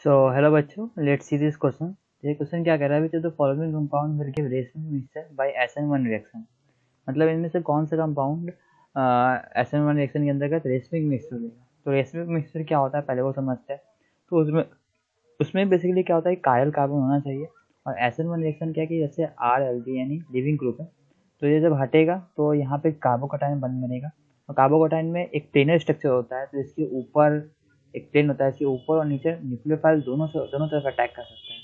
सो hello बच्चों, let's see this question. ये question क्या कह रहा है? The following compound will give racemic mixture by SN1 reaction. मतलब इनमें से कौन सा कंपाउंड SN1 रिएक्शन के अंतर्गत रेशमिक मिक्सचर देगा। तो रेशमिक मिक्सचर क्या होता है पहले वो समझते हैं। तो उसमें उसमें बेसिकली क्या होता है, कायल कार्बन होना चाहिए। और SN1 रिएक्शन क्या है कि जैसे RLB यानी लिविंग ग्रुप है, तो ये जब हटेगा तो यहाँ पे कार्बोकटायन बनेगा। और कार्बोकटायन में एक प्लेनर स्ट्रक्चर होता है, तो इसके ऊपर एक प्लेन होता है, इसके ऊपर और नीचे न्यूक्लियोफाइल दोनों तरफ अटैक कर सकते हैं।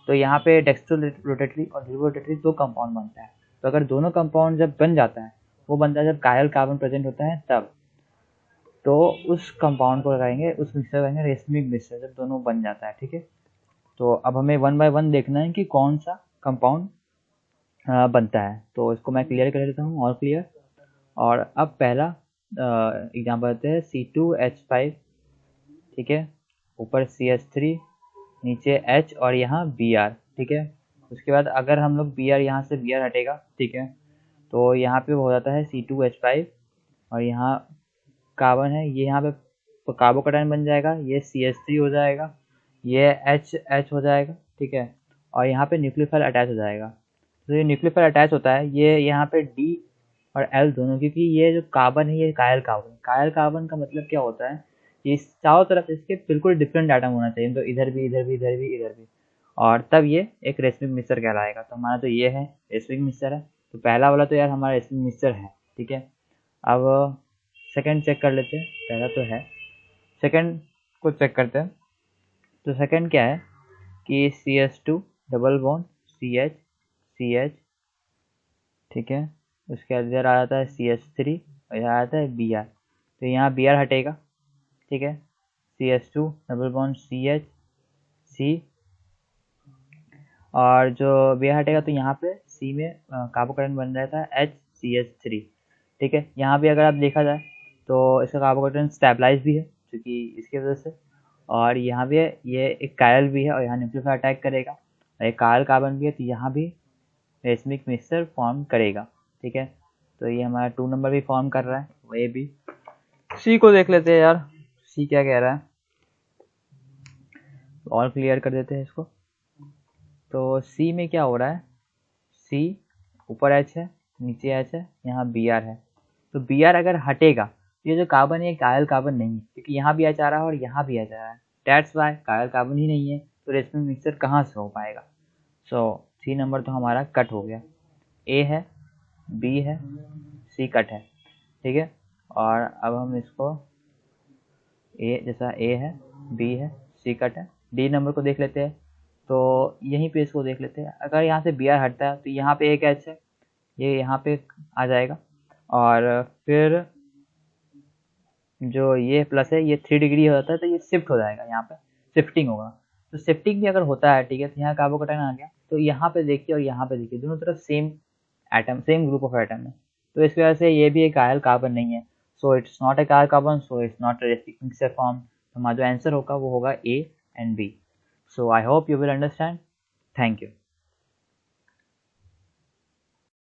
तो यहाँ पे डेक्स्ट्रो रोटेटरी और लीवो रोटेटरी दो कंपाउंड बनता है। तो अगर दोनों कंपाउंड जब बन जाता है, वो बनता है जब कायल कार्बन प्रेजेंट होता है तब। तो उस कंपाउंड को लगाएंगे, उस मिक्सर लगाएंगे रेशमिक मिक्सर, जब दोनों बन जाता है। ठीक है, तो अब हमें 1 बाय 1 देखना है कि कौन सा कंपाउंड बनता है। तो इसको मैं क्लियर कर देता हूँ, और क्लियर। और अब पहला एग्जाम्पल देते हैं C2H5। ठीक है, ऊपर CH3, नीचे H और यहाँ Br। ठीक है, उसके बाद अगर हम लोग Br यहाँ से Br हटेगा, ठीक है, तो यहाँ पे हो जाता है C2H5 और यहाँ कार्बन है, ये यहाँ पे कार्बोकटायन बन जाएगा, ये CH3 हो जाएगा, ये H हो जाएगा। ठीक है, और यहाँ पे न्यूक्लियोफाइल अटैच हो जाएगा। तो ये न्यूक्लियोफाइल अटैच होता है, ये यहाँ पे D और L दोनों, क्योंकि ये जो कार्बन है ये कायल कार्बन। कायल कार्बन का मतलब क्या होता है, ये चारों तरफ इसके बिल्कुल डिफरेंट एटम होना चाहिए, तो इधर भी, इधर भी, इधर भी, इधर भी, और तब ये एक रेशमिक मिक्सचर कहलाएगा। तो हमारा तो ये है रेशमिक मिक्सचर है। तो पहला वाला तो यार हमारा रेशमिक मिक्सचर है। ठीक है, अब सेकंड चेक कर लेते हैं। पहला तो है, सेकंड को चेक करते हैं। तो सेकंड क्या है कि CH2 डबल बॉन्ड CH। ठीक है, उसके बाद इधर आ जाता है CH3 और यहाँ आ जाता है Br। तो यहाँ Br हटेगा। ठीक है, CH2 डबल बॉन्ड C और जो Br हटेगा तो यहाँ पे C में कार्बोकटायन बन जाता है HCH3। ठीक है, यहाँ भी अगर आप देखा जाए तो इसका कार्बोकटायन स्टेबलाइज भी है, क्योंकि इसकी वजह से। और यहाँ भी है, ये एक कायल भी है और यहाँ न्यूक्लियोफाइल अटैक करेगा, और एक कायल कार्बन भी है, तो यहाँ भी रेशमिक मिक्सचर फॉर्म करेगा। ठीक है, तो ये हमारा 2 नंबर भी फॉर्म कर रहा है, ये भी। सी को देख लेते हैं यार, सी क्या कह रहा है, और क्लियर कर देते हैं इसको। तो सी में क्या हो रहा है, सी ऊपर H है, नीचे H है, यहाँ Br है। तो Br अगर हटेगा तो ये जो कार्बन है कायल कार्बन नहीं है, क्योंकि यहाँ भी H आ रहा है और यहाँ भी H आ रहा है। डेट्स वाई कायल कार्बन ही नहीं है, तो रेशमिक मिक्सचर कहाँ से हो पाएगा। सो सी नंबर तो हमारा कट हो गया। ए है, बी है, सी कट है। ठीक है, और अब हम इसको ए, जैसा ए है, बी है, सी कट है, डी नंबर को देख लेते हैं। तो यहीं पे इसको देख लेते हैं। अगर यहाँ से Br हटता है तो यहाँ पे एक H है, ये यहाँ पे आ जाएगा, और फिर जो ये प्लस है ये 3 डिग्री हो जाता है, तो ये शिफ्ट हो जाएगा, यहाँ पे शिफ्टिंग होगा। तो शिफ्टिंग भी अगर होता है, ठीक है, तो यहाँ कार्बोकटायन आ गया, तो यहाँ पे देखिए और यहाँ पे देखिए, दोनों तरफ same atom, same group of atom है। तो इस वजह से ये भी एक कायल कार्बन नहीं है। सो it's not a chiral carbon, so it's not a racemic mixture form. हमारा जो आंसर होगा वो होगा A and B। So I hope you will understand. Thank you.